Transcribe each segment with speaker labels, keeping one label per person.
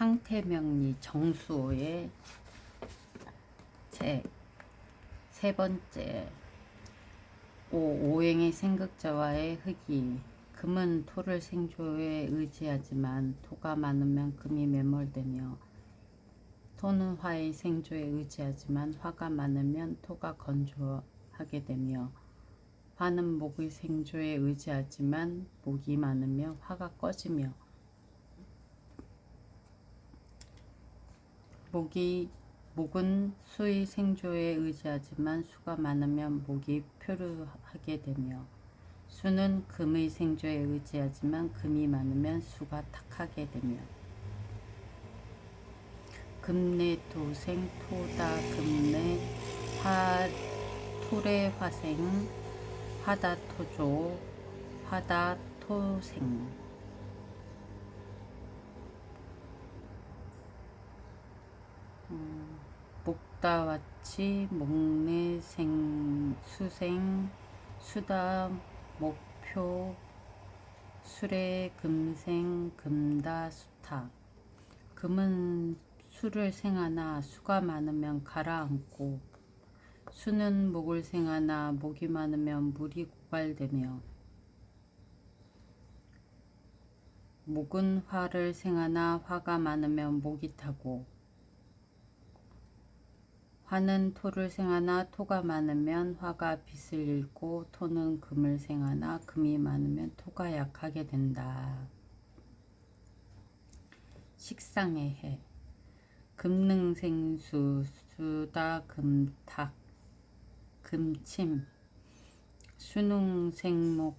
Speaker 1: 상태명리 정수호의 책 세 번째 오행의 생극자와의 흑이 금은 토를 생조에 의지하지만 토가 많으면 금이 매몰되며 토는 화의 생조에 의지하지만 화가 많으면 토가 건조하게 되며 화는 목의 생조에 의지하지만 목이 많으며 화가 꺼지며 목은 수의 생조에 의지하지만 수가 많으면 목이 표류하게 되며 수는 금의 생조에 의지하지만 금이 많으면 수가 탁하게 되며 금내 토생 토다 금내 토래 화생 화다 토조 화다 토생 목다와치 목내 수생 수다 목표 수레 금생 금다 수타 금은 수를 생하나 수가 많으면 가라앉고 수는 목을 생하나 목이 많으면 물이 고갈되며 목은 화를 생하나 화가 많으면 목이 타고 화는 토를 생하나 토가 많으면 화가 빛을 잃고 토는 금을 생하나 금이 많으면 토가 약하게 된다. 식상의 해 금능생수 수다 금탁 금침 수능생목하나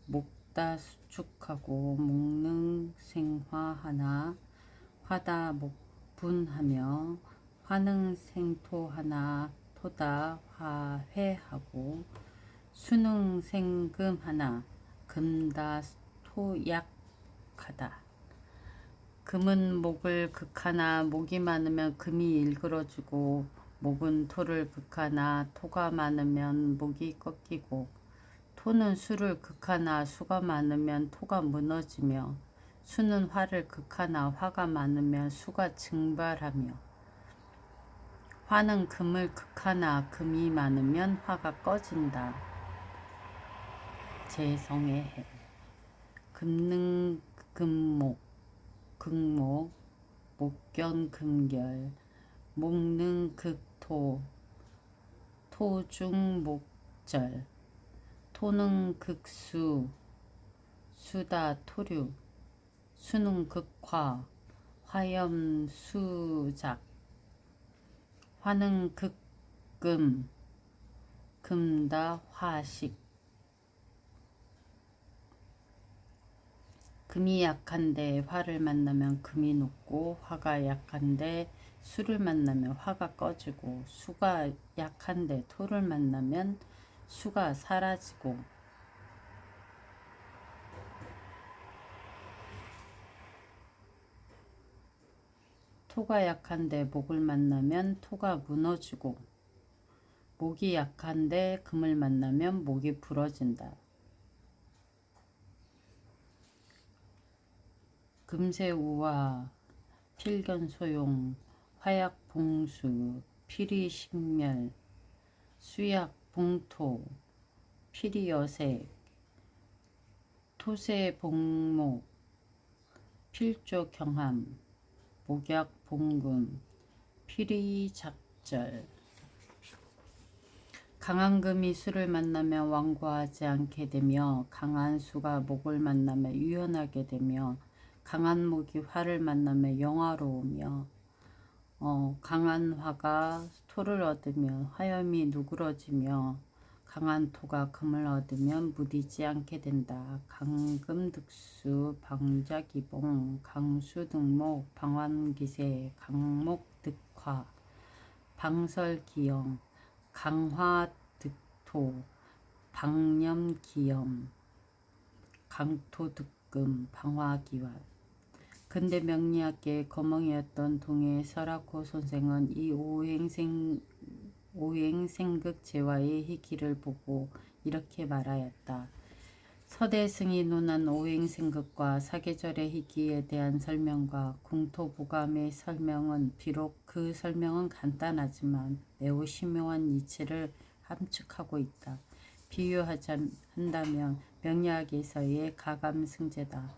Speaker 1: 목다 수축하고 목능생화하나 화다 목분하며 화능생토하나 토다 화회하고 수능생금하나 금다 토약하다. 금은 목을 극하나 목이 많으면 금이 일그러지고 목은 토를 극하나 토가 많으면 목이 꺾이고 토는 수를 극하나 수가 많으면 토가 무너지며 수는 화를 극하나 화가 많으면 수가 증발하며 화는 금을 극하나 금이 많으면 화가 꺼진다. 재성의 해 금능 금목 극목 목견 금결 목능 극토 토중 목절 토능 극수 수다 토류 수능 극화 화염 수작 화능 극금 금다 화식 금이 약한데 화를 만나면 금이 녹고 화가 약한데 수를 만나면 화가 꺼지고 수가 약한데 토를 만나면 수가 사라지고 토가 약한데 목을 만나면 토가 무너지고 목이 약한데 금을 만나면 목이 부러진다. 금세우화 필견소용 화약봉수 피리식멸 수약봉토 피리여색 토세봉목 필조경함 목약봉금 피리작절 강한 금이 수를 만나면 완고하지 않게 되며 강한 수가 목을 만나면 유연하게 되며 강한 목이 화를 만나면 영화로우며 강한 화가 토를 얻으면 화염이 누그러지며 강한 토가 금을 얻으면 무디지 않게 된다. 강금득수 방자기봉 강수등목 방환기세 강목득화 방설기영 강화득토 방염기염 강토득금 방화기활 근대 명리학계의 거멍이었던 동해의 설학호 선생은 이 오행생극 재화의 희기를 보고 이렇게 말하였다. 서대승이 논한 오행생극과 사계절의 희기에 대한 설명과 궁토부감의 설명은 비록 그 설명은 간단하지만 매우 심오한 이치를 함축하고 있다. 비유한다면 명리학에서의 가감승제다.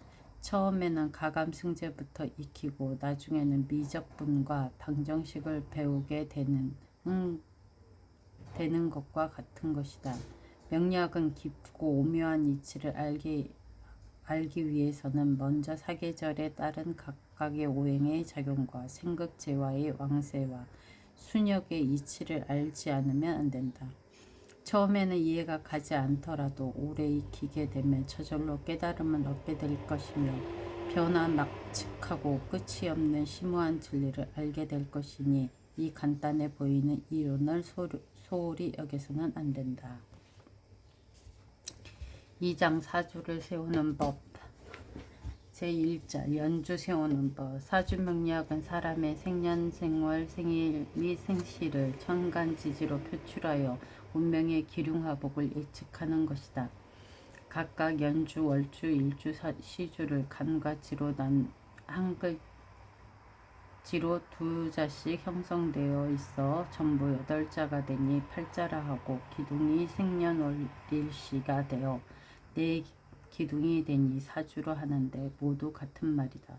Speaker 1: 처음에는 가감승제부터 익히고 나중에는 미적분과 방정식을 배우게 되는 것과 같은 것이다. 명리학은 깊고 오묘한 이치를 알기 위해서는 먼저 사계절에 따른 각각의 오행의 작용과 생극재화의 왕세와 순역의 이치를 알지 않으면 안 된다. 처음에는 이해가 가지 않더라도 오래 익히게 되면 저절로 깨달음을 얻게 될 것이며 변화막측하고 끝이 없는 심오한 진리를 알게 될 것이니 이 간단해 보이는 이론을 소홀히 여겨서는 안 된다. 2장 사주를 세우는 법 제1절 연주 세우는 법 사주명리학은 사람의 생년, 생월, 생일 및 생시를 천간지지로 표출하여 운명의 기륭화복을 예측하는 것이다. 각각 연주, 월주, 일주, 시주를 간과 지로 한글지로 2자씩 형성되어 있어 전부 8자가 되니 8자라 하고 기둥이 생년월일시가 되어 4기둥이 되니 사주로 하는데 모두 같은 말이다.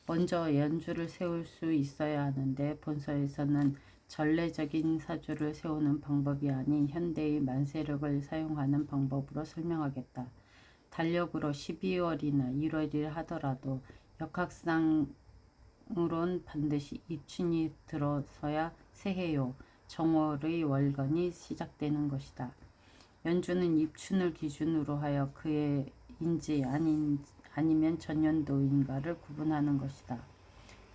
Speaker 1: 먼저 연주를 세울 수 있어야 하는데 본서에서는 전례적인 사주를 세우는 방법이 아닌 현대의 만세력을 사용하는 방법으로 설명하겠다. 달력으로 12월이나 1월이라 하더라도 역학상으론 반드시 입춘이 들어서야 새해요. 정월의 월건이 시작되는 것이다. 연주는 입춘을 기준으로 하여 그해인지 아니면 전년도인가를 구분하는 것이다.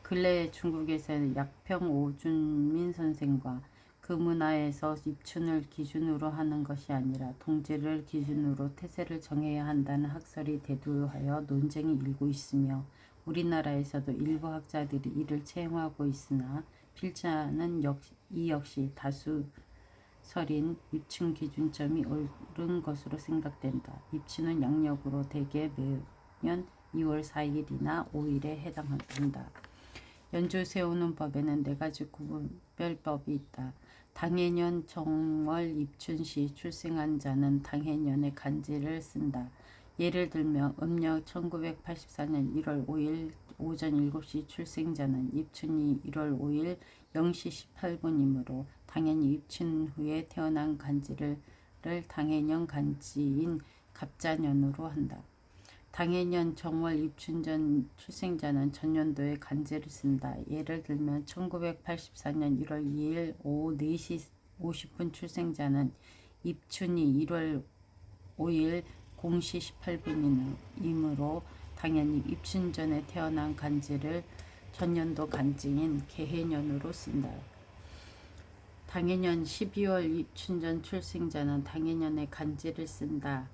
Speaker 1: 근래 중국에서는 약평 오준민 선생과 그 문화에서 입춘을 기준으로 하는 것이 아니라 동지를 기준으로 태세를 정해야 한다는 학설이 대두하여 논쟁이 일고 있으며 우리나라에서도 일부 학자들이 이를 채용하고 있으나 필자는 이 역시 다수설인 입춘 기준점이 옳은 것으로 생각된다. 입춘은 양력으로 대개 매년 2월 4일이나 5일에 해당한다. 연주 세우는 법에는 4가지 구분별법이 있다. 당해년 정월 입춘시 출생한 자는 당해년의 간지를 쓴다. 예를 들면 음력 1984년 1월 5일 오전 7시 출생자는 입춘이 1월 5일 0시 18분이므로 당연히 입춘 후에 태어난 간지를 당해년 간지인 갑자년으로 한다. 당해년 정월 입춘전 출생자는 전년도에 간지를 쓴다. 예를 들면 1984년 1월 2일 오후 4시 50분 출생자는 입춘이 1월 5일 0시 18분이므로 당연히 입춘전에 태어난 간지를 전년도 간지인 개해년으로 쓴다. 당해년 12월 입춘전 출생자는 당해년에 간지를 쓴다.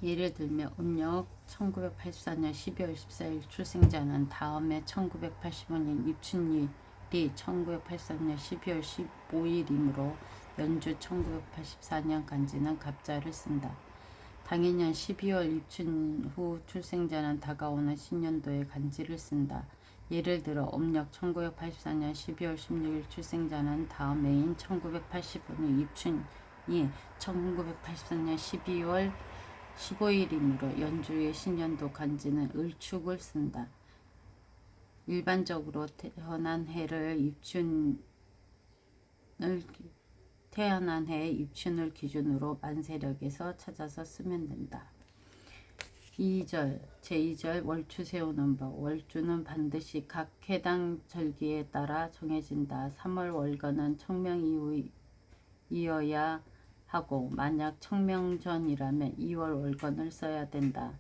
Speaker 1: 예를 들면 음력 1984년 12월 14일 출생자는 다음해 1985년 입춘일이 1984년 12월 15일이므로 연주 1984년 간지는 갑자를 쓴다. 당해년 12월 입춘 후 출생자는 다가오는 신년도에 간지를 쓴다. 예를 들어 음력 1984년 12월 16일 출생자는 다음 해인 1985년 입춘이 1984년 12월 15일이므로 연주의 신년도 간지는 을축을 쓴다. 일반적으로 태어난 해의 입춘을 기준으로 만세력에서 찾아서 쓰면 된다. 2절 제2절 월추 세우는 법 월주는 반드시 각 해당 절기에 따라 정해진다. 3월 월건은 청명 이어야 하고 만약 청명전이라면 2월 월건을 써야 된다.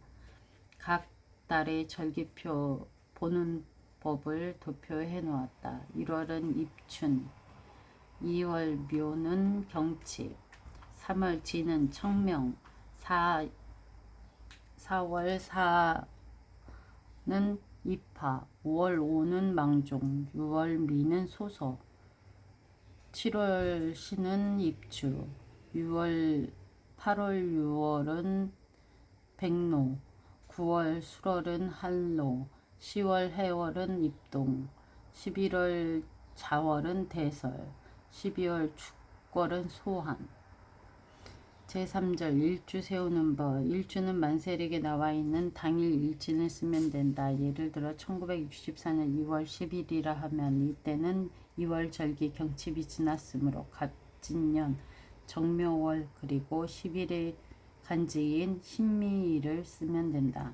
Speaker 1: 각 달의 절기표 보는 법을 도표해 놓았다. 1월은 입춘, 2월 묘는 경칩, 3월 지는 청명, 4월 사는 입하, 5월 오는 망종, 6월 미는 소서, 7월 시는 입추, 6월 8월 6월은 백로, 9월 술월은 한로, 10월 해월은 입동, 11월 자월은 대설, 12월 축월은 소환. 제3절 일주 세우는 법. 일주는 만세력에 나와 있는 당일 일진을 쓰면 된다. 예를 들어 1964년 2월 10일이라 하면 이때는 2월 절기 경칩이 지났으므로 갑진년 정묘월 그리고 10일의 간지인 신미일을 쓰면 된다.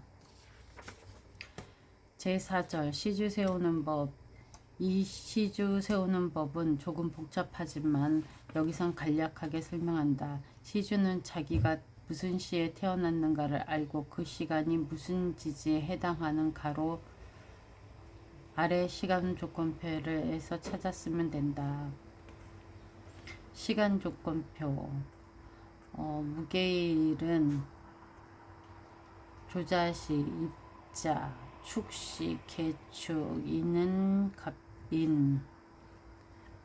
Speaker 1: 제4절 시주 세우는 법. 이 시주 세우는 법은 조금 복잡하지만 여기선 간략하게 설명한다. 시주는 자기가 무슨 시에 태어났는가를 알고 그 시간이 무슨 지지에 해당하는 가로 아래 시간 조건표에서 찾았으면 된다. 시간 조건표. 무게일은 조자시, 입자, 축시, 개축, 이는 갑인,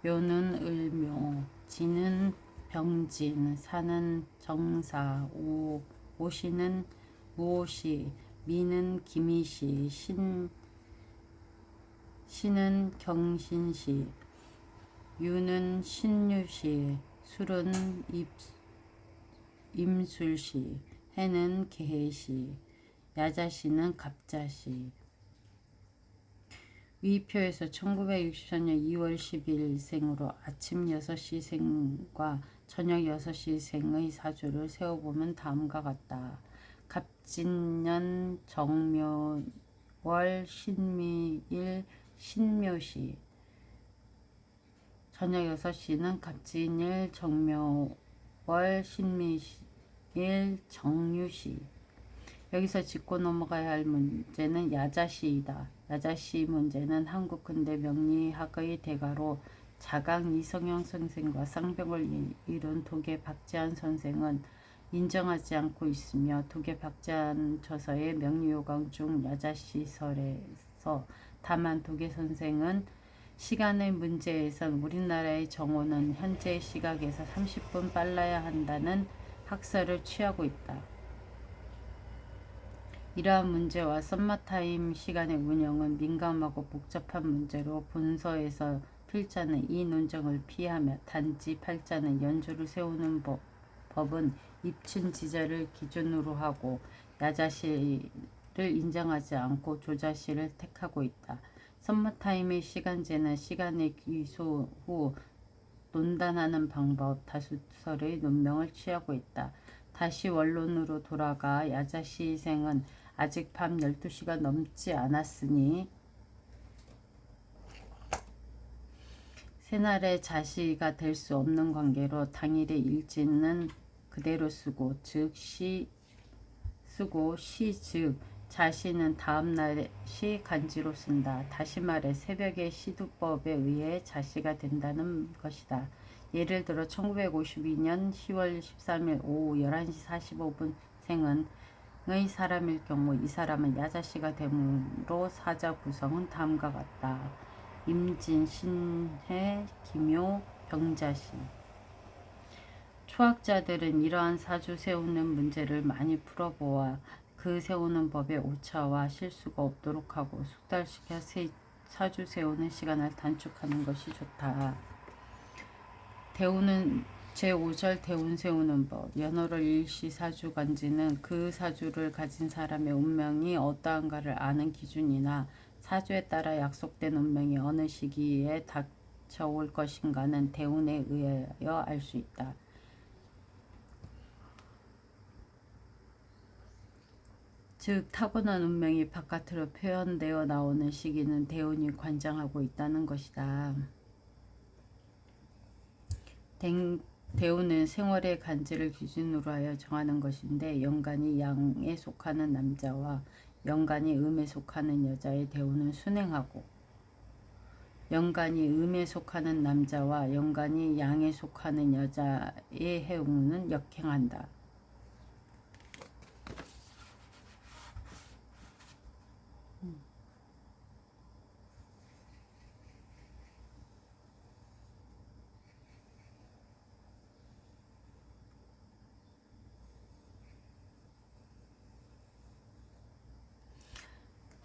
Speaker 1: 묘는 을묘, 진은 병진, 사는 정사, 오시는 무오시, 미는 기미시, 신은 경신시, 유는 신유시, 술은 임술시, 해는 개해시, 야자시는 갑자시. 위표에서 1964년 2월 10일 생으로 아침 6시 생과 저녁 6시 생의 사주를 세어보면 다음과 같다. 갑진년 정묘월 신미일 신묘시. 저녁 6시는 갑진일 정묘월 신미일 정유시. 여기서 짚고 넘어가야 할 문제는 야자시이다. 야자시 문제는 한국 근대 명리학의 대가로 자강 이성영 선생과 쌍벽을 이룬 독일 박재한 선생은 인정하지 않고 있으며 독일 박재한 저서의 명리요강 중 야자시설에서 다만 독일 선생은 시간의 문제에선 우리나라의 정오는 현재의 시각에서 30분 빨라야 한다는 학설을 취하고 있다. 이러한 문제와 썸머타임 시간의 운영은 민감하고 복잡한 문제로 본서에서 필자는 이 논쟁을 피하며 단지 팔자는 연주를 세우는 법은 입춘지자를 기준으로 하고 야자시를 인정하지 않고 조자시를 택하고 있다. 썸머타임의 시간제는 시간의 귀소 후 논단하는 방법 다수설의 논명을 취하고 있다. 다시 원론으로 돌아가 야자시생은 아직 밤 12시가 넘지 않았으니 새날의 자시가 될 수 없는 관계로 당일의 일진은 그대로 쓰고 시 즉 자시는 다음날 시 간지로 쓴다. 다시 말해 새벽의 시두법에 의해 자시가 된다는 것이다. 예를 들어 1952년 10월 13일 오후 11시 45분 생은 의 사람일 경우 이 사람은 야자시가 되므로 사자 구성은 다음과 같다. 임진, 신해, 기묘, 병자시. 초학자들은 이러한 사주 세우는 문제를 많이 풀어보아 그 세우는 법에 오차와 실수가 없도록 하고 숙달시켜 사주 세우는 시간을 단축하는 것이 좋다. 대운은 제5절 대운 세우는 법. 연월월 일시 사주 간지는 그 사주를 가진 사람의 운명이 어떠한가를 아는 기준이나 사주에 따라 약속된 운명이 어느 시기에 닥쳐올 것인가는 대운에 의하여 알 수 있다. 즉 타고난 운명이 바깥으로 표현되어 나오는 시기는 대운이 관장하고 있다는 것이다. 대운은 생월의 간지를 기준으로 하여 정하는 것인데 연간이 양에 속하는 남자와 연간이 음에 속하는 여자의 대운은 순행하고 연간이 음에 속하는 남자와 연간이 양에 속하는 여자의 해운은 역행한다.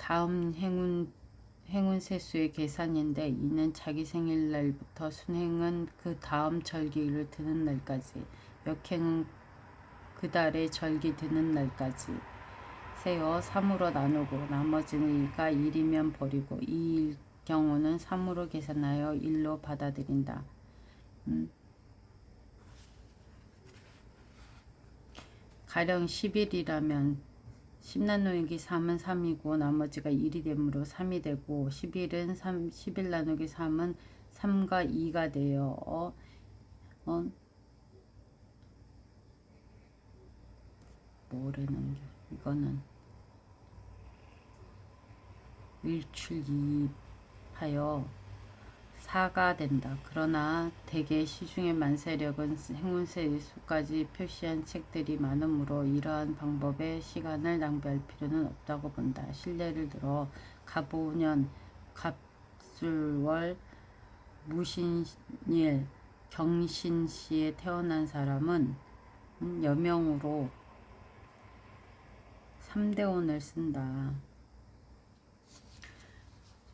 Speaker 1: 다음 행운 세수의 계산인데 이는 자기 생일날부터 순행은 그 다음 절기를 드는 날까지 역행은 그 달의 절기 드는 날까지 세어 3으로 나누고 나머지는 이가 1이면 버리고 2일 경우는 3으로 계산하여 1로 받아들인다. 가령 10일이라면 10 나누기 3은 3이고 나머지가 1이 되므로 3이 되고 11은 11 나누기 3은 3과 2가 되어 뭐라는 게 이거는 일출이입하여 4가 된다. 그러나 대개 시중의 만세력은 행운세 수까지 표시한 책들이 많으므로 이러한 방법에 시간을 낭비할 필요는 없다고 본다. 실례를 들어 갑오년 갑술월 무신일 경신시에 태어난 사람은 여명으로 3대운을 쓴다.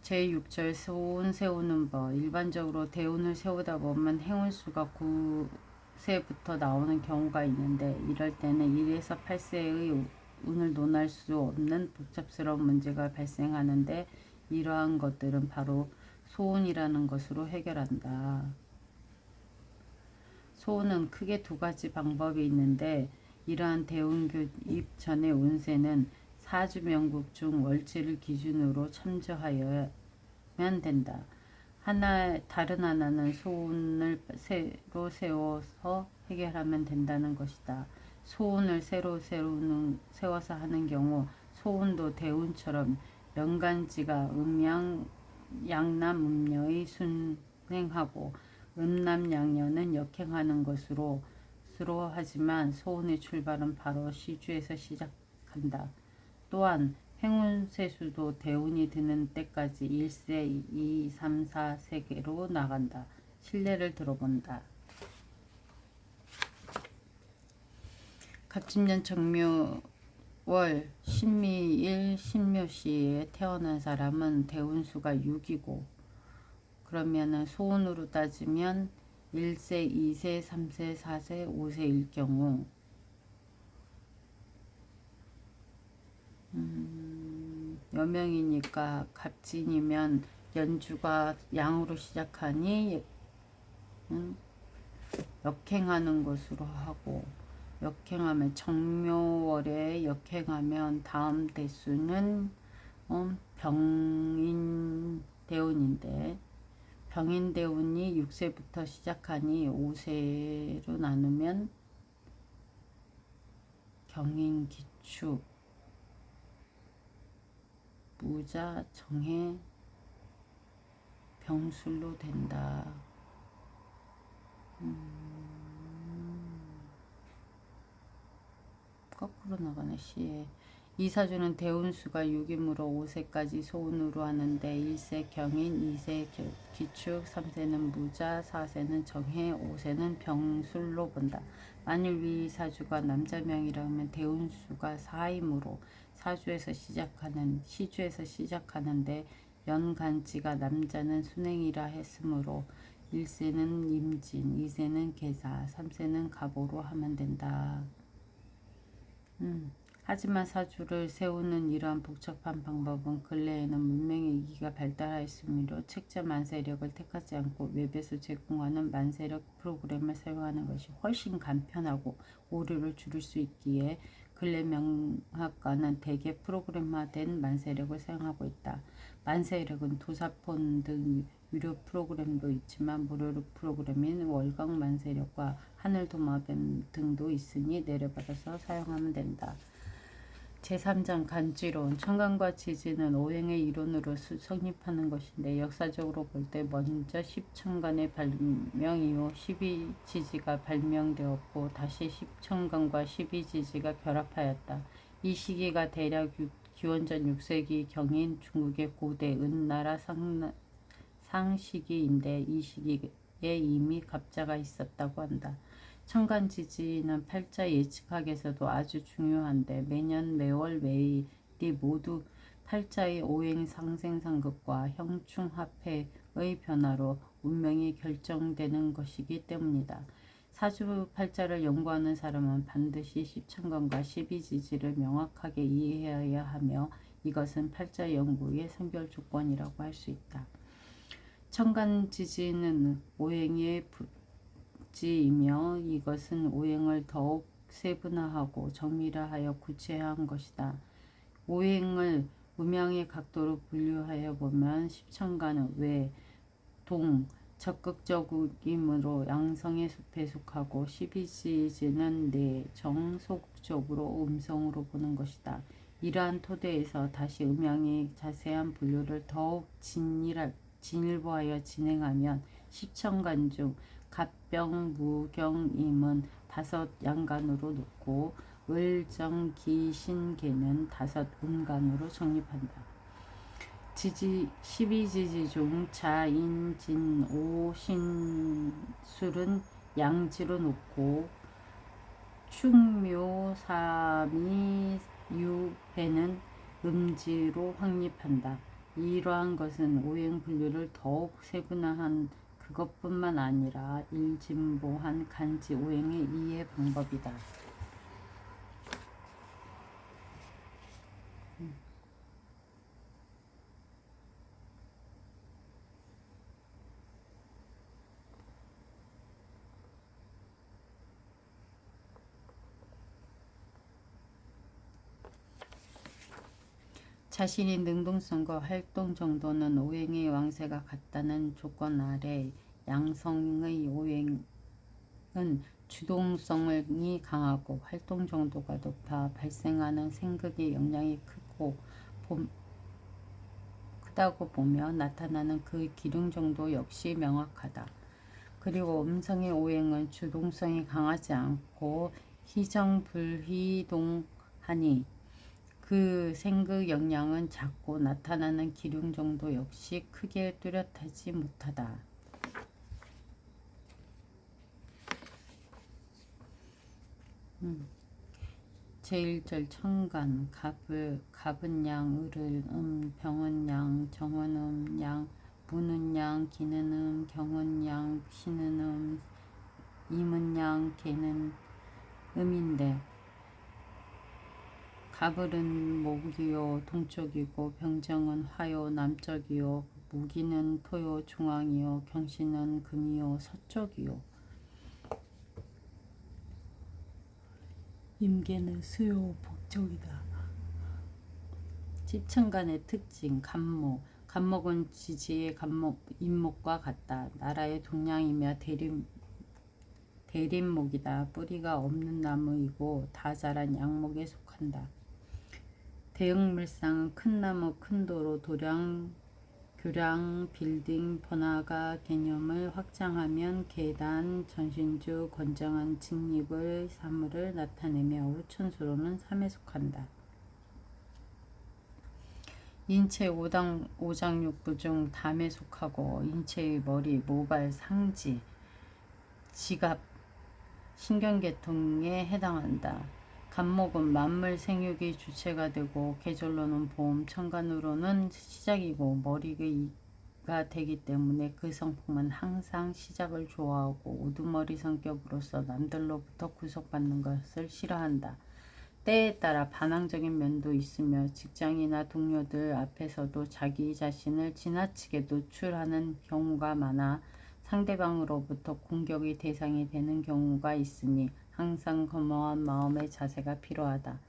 Speaker 1: 제6절 소운 세우는 법. 일반적으로 대운을 세우다 보면 행운수가 9세부터 나오는 경우가 있는데 이럴 때는 1에서 8세의 운을 논할 수 없는 복잡스러운 문제가 발생하는데 이러한 것들은 바로 소운이라는 것으로 해결한다. 소운은 크게 두 가지 방법이 있는데 이러한 대운 교입 전의 운세는 사주 명국 중 월지를 기준으로 참조하여면 된다. 다른 하나는 소운을 새로 세워서 해결하면 된다는 것이다. 소운을 새로 세워서 하는 경우 소운도 대운처럼 연간지가 음양 양남 음녀의 순행하고 음남양녀는 역행하는 것으로 하지만 소운의 출발은 바로 시주에서 시작한다. 또한 행운세수도 대운이 드는 때까지 1세, 2, 3, 4 세계로 나간다. 실례를 들어본다. 갑진년 정묘월 신미일 신묘시에 태어난 사람은 대운수가 6이고 그러면은 소운으로 따지면 1세, 2세, 3세, 4세, 5세일 경우 여명이니까 갑진이면 연주가 양으로 시작하니 역행하는 것으로 하고 역행하면 정묘월에 역행하면 다음 대수는 병인대운인데 병인대운이 6세부터 시작하니 5세로 나누면 경인기축 무자 정해 병술로 된다. 거꾸로 나가네 시에. 이 사주는 대운수가 6이므로 5세까지 소운으로 하는데 1세 경인, 2세 기축, 3세는 무자, 4세는 정해, 5세는 병술로 본다. 만일 위 사주가 남자명이라면 대운수가 4이므로 시주에서 시작하는데 연간지가 남자는 순행이라 했으므로 1세는 임진, 2세는 계사, 3세는 갑오로 하면 된다. 하지만 사주를 세우는 이러한 복잡한 방법은 근래에는 문명의 이기가 발달하였으므로 책자 만세력을 택하지 않고 웹에서 제공하는 만세력 프로그램을 사용하는 것이 훨씬 간편하고 오류를 줄일 수 있기에 근래 명학과는 대개 프로그램화된 만세력을 사용하고 있다. 만세력은 도사폰 등 유료 프로그램도 있지만 무료 프로그램인 월광 만세력과 하늘도마뱀 등도 있으니 내려받아서 사용하면 된다. 제3장 간지론. 천간과 지지는 오행의 이론으로 성립하는 것인데 역사적으로 볼 때 먼저 10천간의 발명 이후 12지지가 발명되었고 다시 10천간과 12지지가 결합하였다. 이 시기가 대략 기원전 6세기 경인 중국의 고대 은나라 상시기인데 이 시기에 이미 갑자가 있었다고 한다. 천간지지는 팔자 예측학에서도 아주 중요한데 매년 매월 매일이 모두 팔자의 오행 상생상극과 형충합해의 변화로 운명이 결정되는 것이기 때문이다. 사주팔자를 연구하는 사람은 반드시 십천간과 십이지지를 명확하게 이해해야 하며 이것은 팔자 연구의 선결 조건이라고 할 수 있다. 천간지지는 오행의 지이며 이것은 오행을 더욱 세분화하고 정밀화하여 구체화한 것이다. 오행을 음양의 각도로 분류하여 보면 십천간은 외, 동, 적극적이므로 양성의 숲에 속하고 십이지지는 내, 정, 소극적으로 음성으로 보는 것이다. 이러한 토대에서 다시 음양의 자세한 분류를 더욱 진일보하여 진행하면 십천간 중 갑병, 무경임은 다섯 양간으로 놓고 을, 정, 기, 신, 계는 다섯 음간으로 정립한다. 십이지지 중 자, 인, 진, 오, 신, 술은 양지로 놓고 충묘, 사미, 유, 해는 음지로 확립한다. 이러한 것은 오행 분류를 더욱 세분화한 그것뿐만 아니라 일진보한 간지 오행의 이해 방법이다. 자신의 능동성과 활동 정도는 오행의 왕세가 같다는 조건 아래 양성의 오행은 주동성이 강하고 활동 정도가 높아 발생하는 생극의 영향이 크다고 보며 나타나는 그 기능 정도 역시 명확하다. 그리고 음성의 오행은 주동성이 강하지 않고 희정불휘동하니 그 생극 영향은 작고 나타나는 기능 정도 역시 크게 뚜렷하지 못하다. 제1절 천간 갑은 양, 을은 병은 양, 정은 양, 무는 양, 기는 경은 양, 신은 임은 양, 계는 음인데 갑을은 목이요 동쪽이고 병정은 화요 남쪽이요 무기는 토요 중앙이요 경신은 금이요 서쪽이요 임계는 수요 북쪽이다. 십천간의 특징 간목은 지지의 임목과 같다. 나라의 동량이며 대림목이다. 뿌리가 없는 나무이고 다 자란 양목에 속한다. 대형물상은 큰 나무, 큰 도로, 교량, 빌딩, 번화가 개념을 확장하면 계단, 전신주, 건장한 직립의 사물을 나타내며 우천수로는 3에 속한다. 인체 오장육부 중 담에 속하고 인체의 머리, 모발, 상지, 지갑, 신경계통에 해당한다. 간목은 만물 생육이 주체가 되고 계절로는 봄, 천간으로는 시작이고 머리가 되기 때문에 그 성품은 항상 시작을 좋아하고 우두머리 성격으로서 남들로부터 구속받는 것을 싫어한다. 때에 따라 반항적인 면도 있으며 직장이나 동료들 앞에서도 자기 자신을 지나치게 노출하는 경우가 많아 상대방으로부터 공격의 대상이 되는 경우가 있으니 항상 검어한 마음의 자세가 필요하다.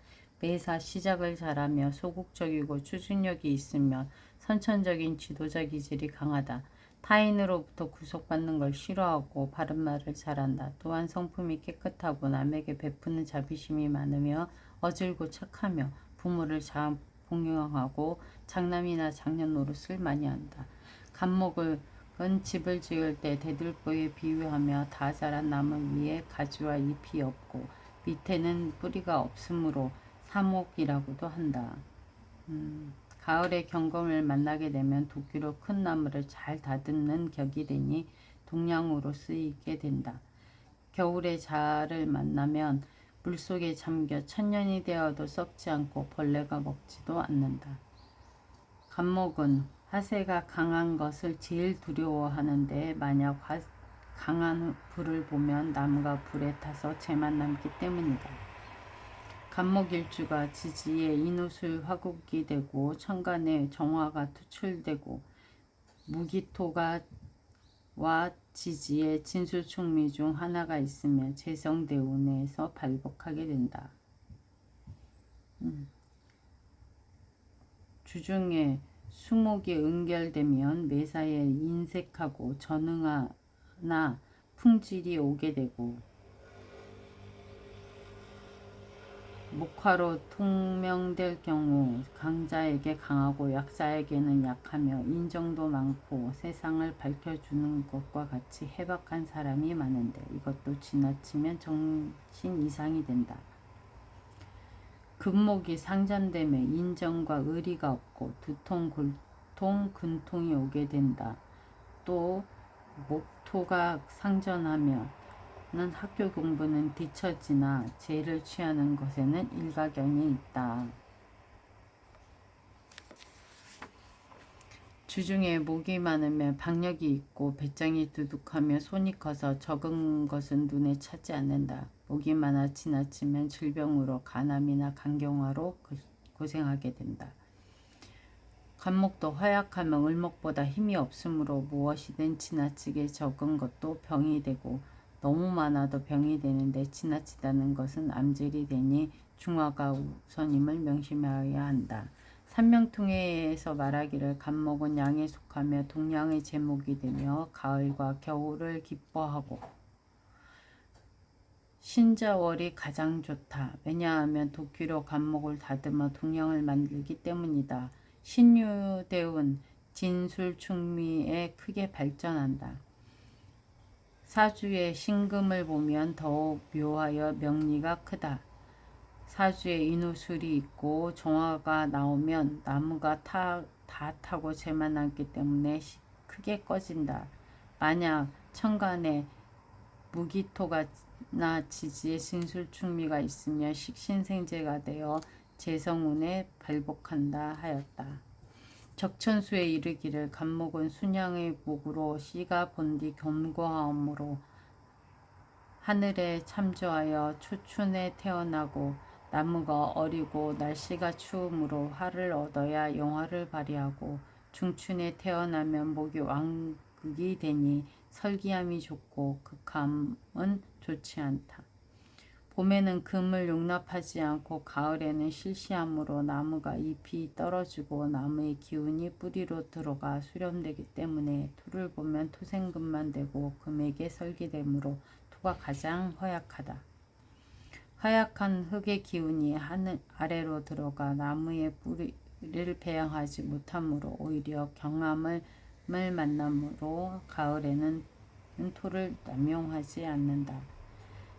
Speaker 1: 매사 시작을 잘하며 소극적이고 추진력이 있으며 선천적인 지도자 기질이 강하다. 타인으로부터 구속받는 걸 싫어하고 바른 말을 잘한다. 또한 성품이 깨끗하고 남에게 베푸는 자비심이 많으며 어질고 착하며 부모를 잘 봉양하고 장남이나 장년 노릇을 많이 한다. 간목은 집을 지을 때 대들보에 비유하며 다 자란 나무 위에 가지와 잎이 없고 밑에는 뿌리가 없으므로 사목이라고도 한다. 가을에 경검을 만나게 되면 도끼로 큰 나무를 잘 다듬는 격이 되니 동량으로 쓰이게 된다. 겨울에 자를 만나면 물속에 잠겨 천년이 되어도 썩지 않고 벌레가 먹지도 않는다. 간목은 화세가 강한 것을 제일 두려워하는데 만약 강한 불을 보면 나무가 불에 타서 재만 남기 때문이다. 간목일주가 지지에 인후술 화국이 되고 천간에 정화가 투출되고 무기토가 와 지지에 진술충미 중 하나가 있으면 재성대운에서 발복하게 된다. 주중에 수목이 응결되면 매사에 인색하고 전응하나 풍질이 오게 되고 목화로 통명될 경우 강자에게 강하고 약자에게는 약하며 인정도 많고 세상을 밝혀주는 것과 같이 해박한 사람이 많은데 이것도 지나치면 정신 이상이 된다. 금목이 상전됨에 인정과 의리가 없고 두통, 골통, 근통이 오게 된다. 또 목토가 상전하면 학교 공부는 뒤처지나 죄를 취하는 것에는 일가견이 있다. 주중에 목이 많으면 박력이 있고 배짱이 두둑하며 손이 커서 적은 것은 눈에 차지 않는다. 목이 많아 지나치면 질병으로 간암이나 간경화로 고생하게 된다. 간목도 허약하면 을목보다 힘이 없으므로 무엇이든 지나치게 적은 것도 병이 되고 너무 많아도 병이 되는데 지나치다는 것은 암질이 되니 중화가 우선임을 명심해야 한다. 삼명통해에서 말하기를 간목은 양에 속하며 동양의 제목이 되며 가을과 겨울을 기뻐하고 신자월이 가장 좋다. 왜냐하면 도끼로 간목을 다듬어 동양을 만들기 때문이다. 신유대운 진술충미에 크게 발전한다. 사주의 신금을 보면 더욱 묘하여 명리가 크다. 사주에 인후술이 있고 정화가 나오면 나무가 다 타고 재만 남기 때문에 크게 꺼진다. 만약 천간에 무기토가 나 지지에 진술충미가 있으면 식신생재가 되어 재성운에 발복한다 하였다. 적천수에 이르기를 간목은 순양의 목으로 씨가 본디 견고하므로 하늘에 참조하여 초춘에 태어나고 나무가 어리고 날씨가 추우므로 화를 얻어야 영화를 발휘하고 중춘에 태어나면 목이 왕극이 되니 설기함이 좋고 극함은 좋지 않다. 봄에는 금을 용납하지 않고 가을에는 실시함으로 나무가 잎이 떨어지고 나무의 기운이 뿌리로 들어가 수렴되기 때문에 토를 보면 토생금만 되고 금에게 설기되므로 토가 가장 허약하다. 허약한 흙의 기운이 하늘 아래로 들어가 나무의 뿌리를 배양하지 못하므로 오히려 경함을 만나므로 가을에는 토를 남용하지 않는다.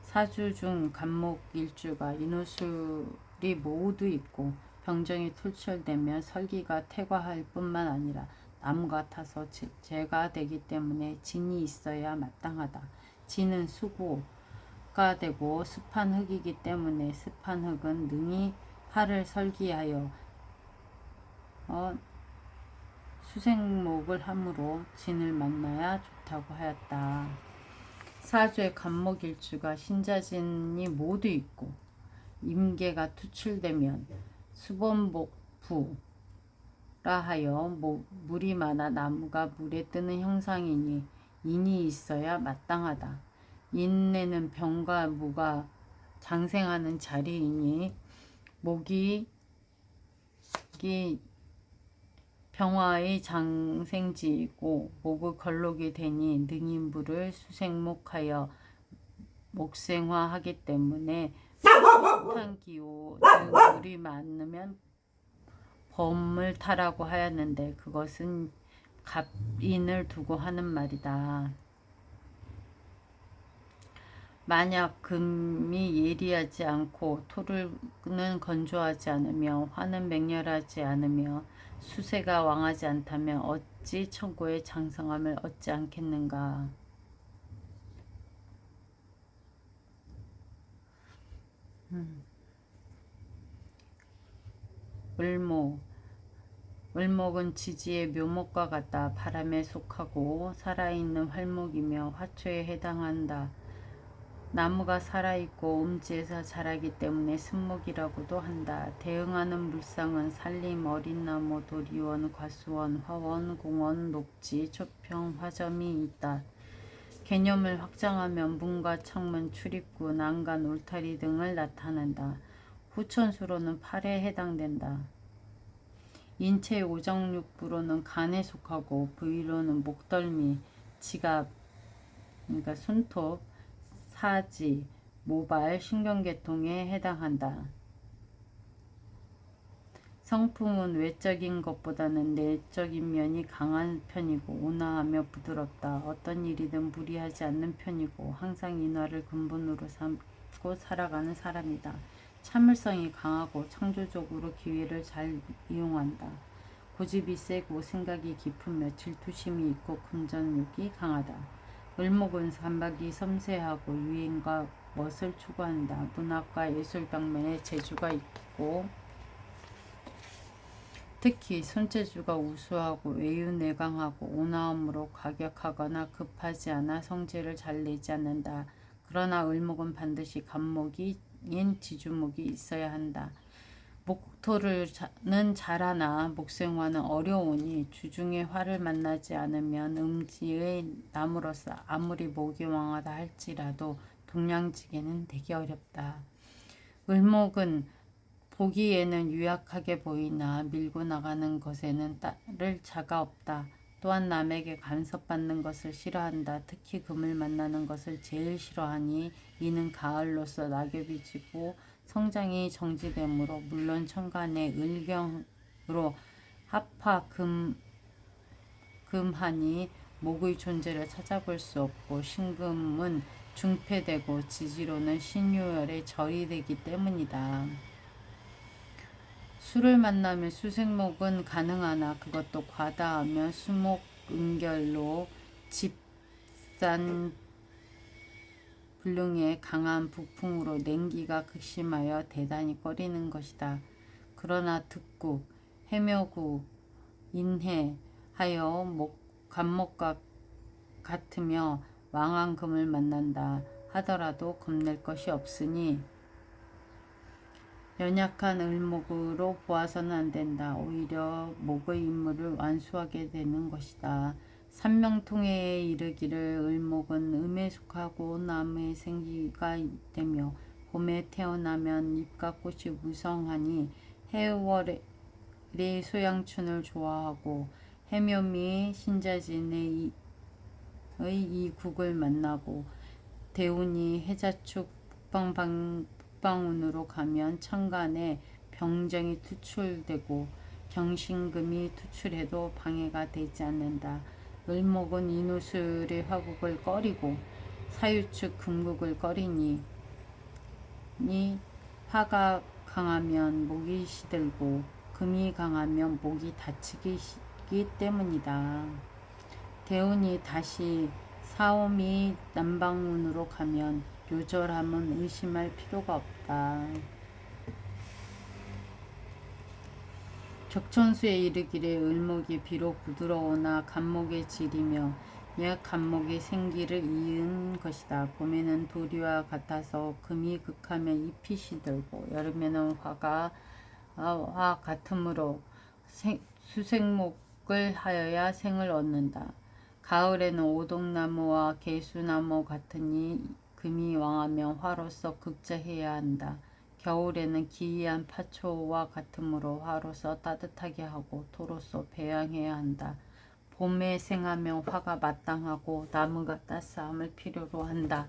Speaker 1: 사주 중 간목 일주가 인후술이 모두 있고 병정이 투철되면 설기가 퇴과할 뿐만 아니라 나무가 타서 재가 되기 때문에 진이 있어야 마땅하다. 진은 수고가 되고 습한 흙이기 때문에 습한 흙은 능히 화를 설기하여 수생목을 하므로 진을 만나야 좋다고 하였다. 사주의 간목일주가 신자진이 모두 있고 임계가 투출되면 수범복부라 하여 물이 많아 나무가 물에 뜨는 형상이니 인이 있어야 마땅하다. 인내는 병과 무가 장생하는 자리이니 목이 병화의 장생지이고 목의 걸록이 되니 능히 물을 수생목하여 목생화하기 때문에 폭탄기호 즉 물이 많으면 범을 타라고 하였는데 그것은 갑인을 두고 하는 말이다. 만약 금이 예리하지 않고 토는 건조하지 않으며 화는 맹렬하지 않으며 수세가 왕하지 않다면 어찌 천고의 장성함을 얻지 않겠는가. 을모 을목은 지지의 묘목과 같다. 바람에 속하고 살아있는 활목이며 화초에 해당한다. 나무가 살아있고 음지에서 자라기 때문에 습목이라고도 한다. 대응하는 물상은 산림, 어린나무, 도리원, 과수원, 화원, 공원, 녹지, 초평, 화점이 있다. 개념을 확장하면 문과 창문, 출입구, 난간, 울타리 등을 나타낸다. 후천수로는 팔에 해당된다. 인체의 오정육부로는 간에 속하고 부위로는 목덜미, 지갑, 그러니까 손톱, 사지, 모발, 신경계통에 해당한다. 성품은 외적인 것보다는 내적인 면이 강한 편이고 온화하며 부드럽다. 어떤 일이든 무리하지 않는 편이고 항상 인화를 근본으로 삼고 살아가는 사람이다. 참을성이 강하고 창조적으로 기회를 잘 이용한다. 고집이 세고 생각이 깊으며 질투심이 있고 금전욕이 강하다. 을목은 감각이 섬세하고 유행과 멋을 추구한다. 문학과 예술 방면에 재주가 있고 특히 손재주가 우수하고 외유내강하고 온화함으로 과격하거나 급하지 않아 성질을 잘 내지 않는다. 그러나 을목은 반드시 간목인 지주목이 있어야 한다. 목토는 잘하나 목생화는 어려우니 주중에 화를 만나지 않으면 음지의 나무로서 아무리 목이 왕하다 할지라도 동량지게는 되기 어렵다. 을목은 보기에는 유약하게 보이나 밀고 나가는 것에는 따를 자가 없다. 또한 남에게 간섭받는 것을 싫어한다. 특히 금을 만나는 것을 제일 싫어하니 이는 가을로서 낙엽이 지고 성장이 정지되므로 물론 천간의 을경으로 합화 금하니 목의 존재를 찾아볼 수 없고 신금은 중폐되고 지지로는 신유열의 절이 되기 때문이다. 수를 만나면 수생목은 가능하나 그것도 과다하며 수목 은결로 집산 불능에 강한 북풍으로 냉기가 극심하여 대단히 꺼리는 것이다. 그러나 득국, 해묘구, 인해 하여 간목과 같으며 왕한 금을 만난다 하더라도 겁낼 것이 없으니 연약한 을목으로 보아서는 안 된다. 오히려 목의 임무를 완수하게 되는 것이다. 삼명통해에 이르기를 을목은 음에 속하고 나무에 생기가 되며 봄에 태어나면 잎과 꽃이 무성하니 해월의 소양춘을 좋아하고 해묘미 신자진의 이 국을 만나고 대운이 해자축 북방운으로 가면 천간에 병정이 투출되고 경신금이 투출해도 방해가 되지 않는다. 을목은 인우술의 화국을 꺼리고 사유축 금국을 꺼리니 화가 강하면 목이 시들고 금이 강하면 목이 다치기 때문이다. 대운이 다시 사오미 남방운으로 가면 요절함은 의심할 필요가 없다. 적천수에 이르기를 을목이 비록 부드러우나 간목의 질이며 옛 간목의 생기를 이은 것이다. 봄에는 도리와 같아서 금이 극하면 잎이 시들고 여름에는 화 같으므로 수생목을 하여야 생을 얻는다. 가을에는 오동나무와 개수나무 같으니 금이 왕하면 화로서 극자해야 한다. 겨울에는 기이한 파초와 같으므로 화로서 따뜻하게 하고 토로서 배양해야 한다. 봄에 생하면 화가 마땅하고 나무가 따스함을 필요로 한다.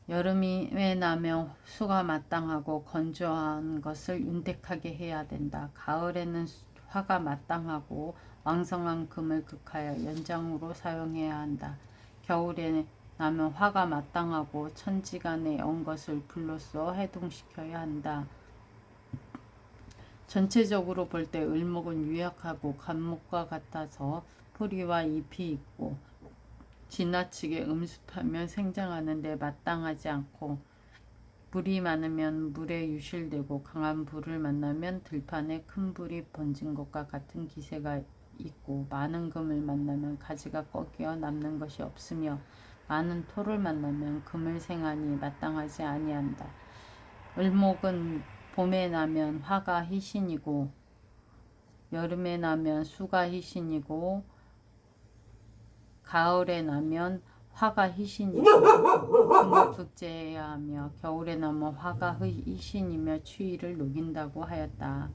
Speaker 1: 여름에 나면 수가 마땅하고 건조한 것을 윤택하게 해야 된다. 가을에는 화가 마땅하고 왕성한 금을 극하여 연장으로 사용해야 한다. 겨울에 나면 화가 마땅하고 천지간에 온 것을 불로써 해동시켜야 한다. 전체적으로 볼 때 을목은 유약하고 간목과 같아서 뿌리와 잎이 있고 지나치게 음습하면 생장하는 데 마땅하지 않고 물이 많으면 물에 유실되고 강한 불을 만나면 들판에 큰 불이 번진 것과 같은 기세가 있고 많은 금을 만나면 가지가 꺾여 남는 것이 없으며 많은 토를 만나면 금을 생하니 마땅하지 아니한다. 을목은 봄에 나면 화가 희신이고 여름에 나면 수가 희신이고 가을에 나면 화가 희신이고 금국제해야 하며 겨울에 나면 화가 희신이며 추위를 녹인다고 하였다.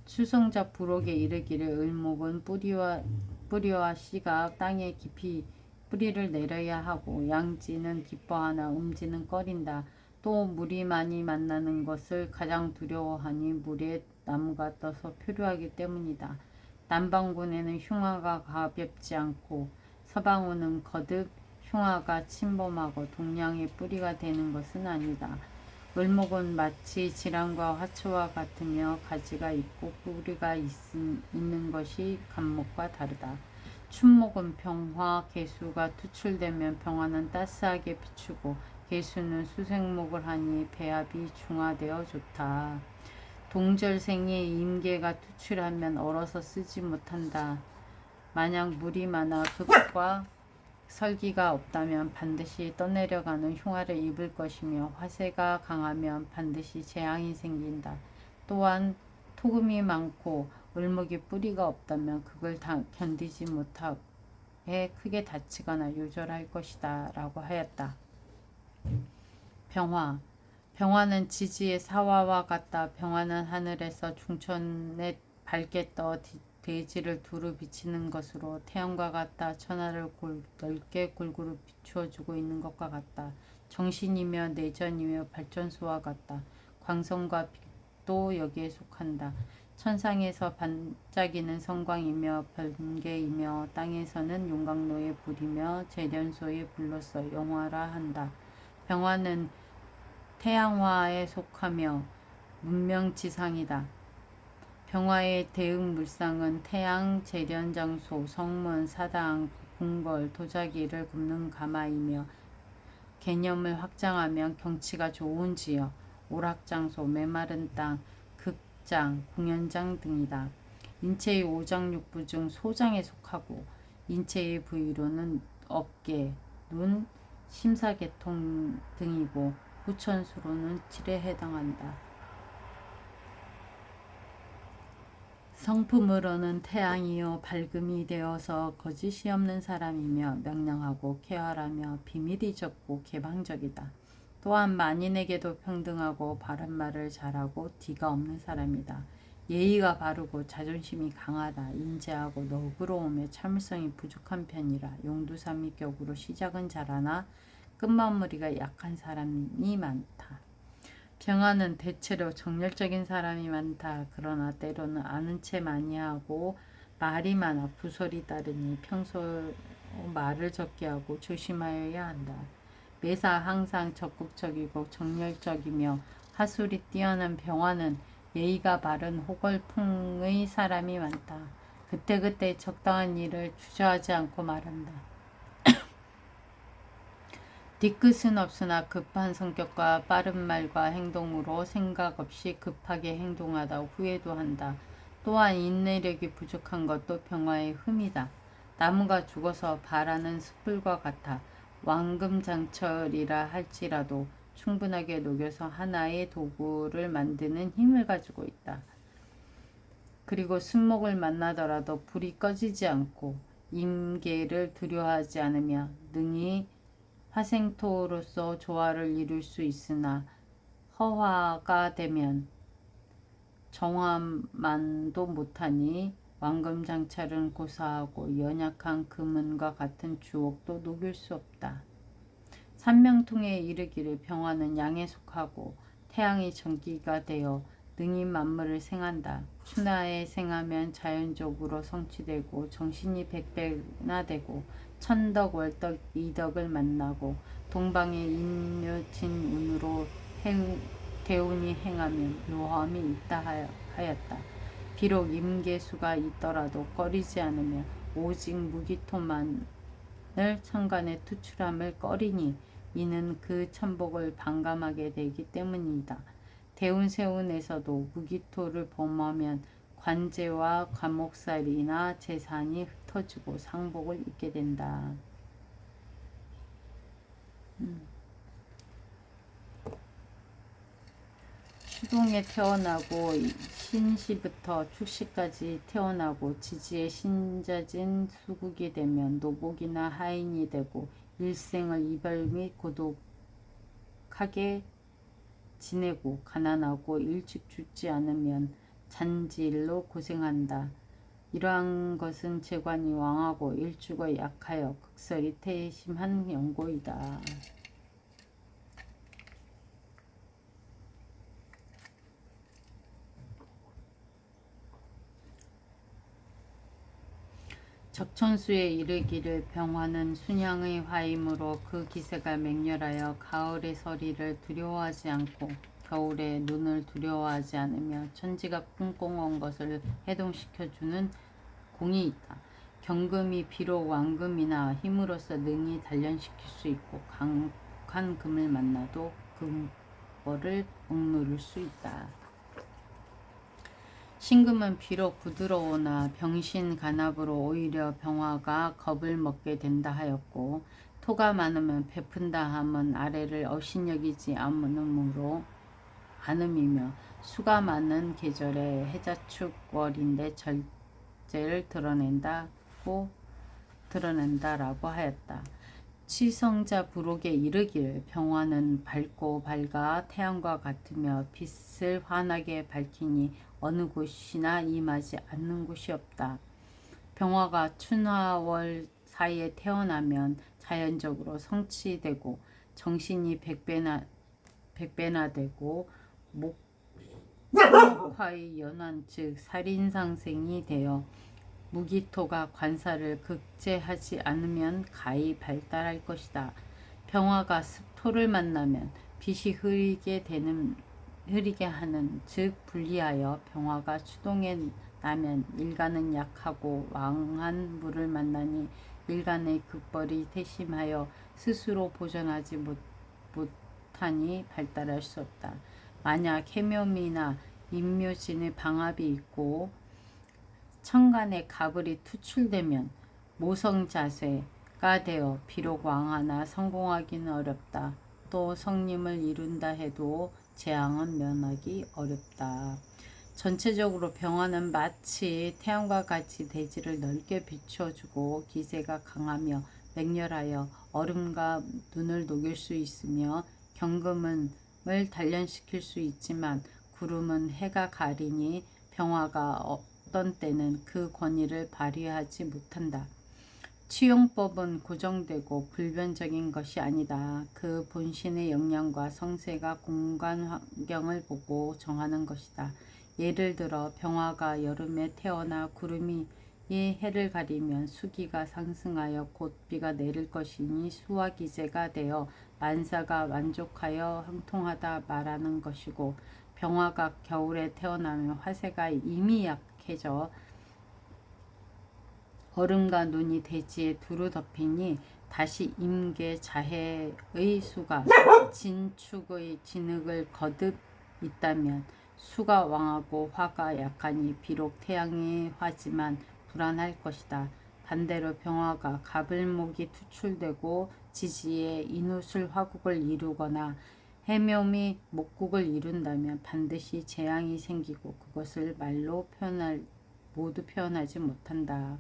Speaker 1: 추성자 부록에 이르기를 을목은 뿌리와 씨가 땅에 깊이 뿌리를 내려야 하고 양지는 기뻐하나 음지는 꺼린다. 또 물이 많이 만나는 것을 가장 두려워하니 물에 나무가 떠서 표류하기 때문이다. 남방군에는 흉화가 가볍지 않고 서방우는 거듭 흉화가 침범하고 동량의 뿌리가 되는 것은 아니다. 을목은 마치 지랑과 화초와 같으며 가지가 있고 뿌리가 있는 것이 간목과 다르다. 춘목은 병화, 개수가 투출되면 병화는 따스하게 비추고 개수는 수생목을 하니 배합이 중화되어 좋다. 동절생이 임계가 투출하면 얼어서 쓰지 못한다. 만약 물이 많아 급과 설기가 없다면 반드시 떠내려가는 흉화를 입을 것이며 화세가 강하면 반드시 재앙이 생긴다. 또한 토금이 많고 을목이 뿌리가 없다면 그걸 견디지 못하게 크게 다치거나 요절할 것이다 라고 하였다. 병화는 지지의 사화와 같다. 병화는 하늘에서 중천에 밝게 떠 대지를 두루 비치는 것으로 태양과 같다. 천하를 넓게 골고루 비추어주고 있는 것과 같다. 정신이며 내전이며 발전소와 같다. 광선과 빛도 여기에 속한다. 천상에서 반짝이는 성광이며 번개이며 땅에서는 용광로의 불이며 재련소의 불로서 영화라 한다. 병화는 태양화에 속하며 문명지상이다. 병화의 대응 물상은 태양, 재련장소, 성문, 사당, 궁궐, 도자기를 굽는 가마이며 개념을 확장하면 경치가 좋은 지역, 오락장소, 메마른 땅, 극장, 공연장 등이다. 인체의 오장육부 중 소장에 속하고 인체의 부위로는 어깨, 눈, 심사계통 등이고 후천수로는 칠에 해당한다. 성품으로는 태양이요 밝음이 되어서 거짓이 없는 사람이며 명랑하고 쾌활하며 비밀이 적고 개방적이다. 또한 만인에게도 평등하고 바른 말을 잘하고 뒤가 없는 사람이다. 예의가 바르고 자존심이 강하다. 인재하고 너그러우며 참을성이 부족한 편이라. 용두삼이 격으로 시작은 잘하나 끝마무리가 약한 사람이 많다. 병화는 대체로 정열적인 사람이 많다. 그러나 때로는 아는 채 많이 하고 말이 많아 부설이 따르니 평소 말을 적게 하고 조심하여야 한다. 매사 항상 적극적이고 정열적이며 하술이 뛰어난 병화는 예의가 바른 호걸풍의 사람이 많다. 그때그때 적당한 일을 주저하지 않고 말한다. 뒤끝은 없으나 급한 성격과 빠른 말과 행동으로 생각 없이 급하게 행동하다 후회도 한다. 또한 인내력이 부족한 것도 병화의 흠이다. 나무가 죽어서 발하는 숯불과 같아 왕금장철이라 할지라도 충분하게 녹여서 하나의 도구를 만드는 힘을 가지고 있다. 그리고 순목을 만나더라도 불이 꺼지지 않고 임계를 두려워하지 않으며 능히 화생토로서 조화를 이룰 수 있으나 허화가 되면 정화만도 못하니 왕금장찰은 고사하고 연약한 금은과 같은 주옥도 녹일 수 없다. 삼명통에 이르기를 병화는 양에 속하고 태양이 전기가 되어 능히 만물을 생한다. 춘하에 생하면 자연적으로 성취되고 정신이 100배나 되고 천덕, 월덕, 이덕을 만나고 동방의 인묘진 운으로 대운이 행하면 묘함이 있다 하였다. 비록 임계수가 있더라도 꺼리지 않으며 오직 무기토만을 천간에 투출함을 꺼리니 이는 그 천복을 반감하게 되기 때문이다. 대운세운에서도 무기토를 범하면 관제와 과목살이나 재산이 흩어지고 상복을 입게 된다. 수동에 태어나고 신시부터 축시까지 태어나고 지지에 신자진 수국이 되면 노복이나 하인이 되고 일생을 이별 및 고독하게 지내고 가난하고 일찍 죽지 않으면 잔지일로 고생한다. 이러한 것은 재관이 왕하고 일주가 약하여 극설이 태심한 연고이다. 적천수에 이르기를 병화는 순양의 화임으로 그 기세가 맹렬하여 가을의 서리를 두려워하지 않고 겨울에 눈을 두려워하지 않으며 천지가 꿍꿍한 것을 해동시켜주는 공이 있다. 경금이 비록 왕금이나 힘으로써 능히 단련시킬 수 있고 강한 금을 만나도 금벌을 억누를 수 있다. 신금은 비록 부드러우나 병신 간압으로 오히려 병화가 겁을 먹게 된다 하였고, 토가 많으면 베푼다 함은 아래를 업신여기지 않음이며, 수가 많은 계절에 해자축월인데 절제를 드러낸다라고 하였다. 치성자 부록에 이르기를 병화는 밝고 밝아 태양과 같으며 빛을 환하게 밝히니 어느 곳이나 임하지 않는 곳이 없다. 병화가 춘화월 사이에 태어나면 자연적으로 성취되고 정신이 백배나 되고 목화의 연환 즉 살인상생이 되어 무기토가 관사를 극제하지 않으면 가히 발달할 것이다. 병화가 습토를 만나면 빛이 흐리게 하는 즉 불리하여 병화가 추동에 나면 일간은 약하고 왕한 물을 만나니 일간의 극벌이 태심하여 스스로 보존하지 못하니 발달할 수 없다. 만약 해묘미나 임묘진의 방압이 있고 천간에 가불이 투출되면 모성자세가 되어 비록 왕하나 성공하기는 어렵다. 또 성님을 이룬다 해도 재앙은 면하기 어렵다. 전체적으로 병화는 마치 태양과 같이 대지를 넓게 비춰주고 기세가 강하며 맹렬하여 얼음과 눈을 녹일 수 있으며 경금을 단련시킬 수 있지만 구름은 해가 가리니 병화가 어떤 때는 그 권위를 발휘하지 못한다. 치용법은 고정되고 불변적인 것이 아니다. 그 본신의 역량과 성세가 공간 환경을 보고 정하는 것이다. 예를 들어 병화가 여름에 태어나 구름이 해를 가리면 수기가 상승하여 곧 비가 내릴 것이니 수와 기제가 되어 만사가 만족하여 형통하다 말하는 것이고, 병화가 겨울에 태어나면 화세가 이미 약해져 얼음과 눈이 대지에 두루 덮이니 다시 임계 자해의 수가 진축의 진흙을 거듭 있다면 수가 왕하고 화가 약하니 비록 태양이 화지만 불안할 것이다. 반대로 병화가 가불목이 투출되고 지지에 인후술 화국을 이루거나 해묘미 목국을 이룬다면 반드시 재앙이 생기고 그것을 말로 모두 표현하지 못한다.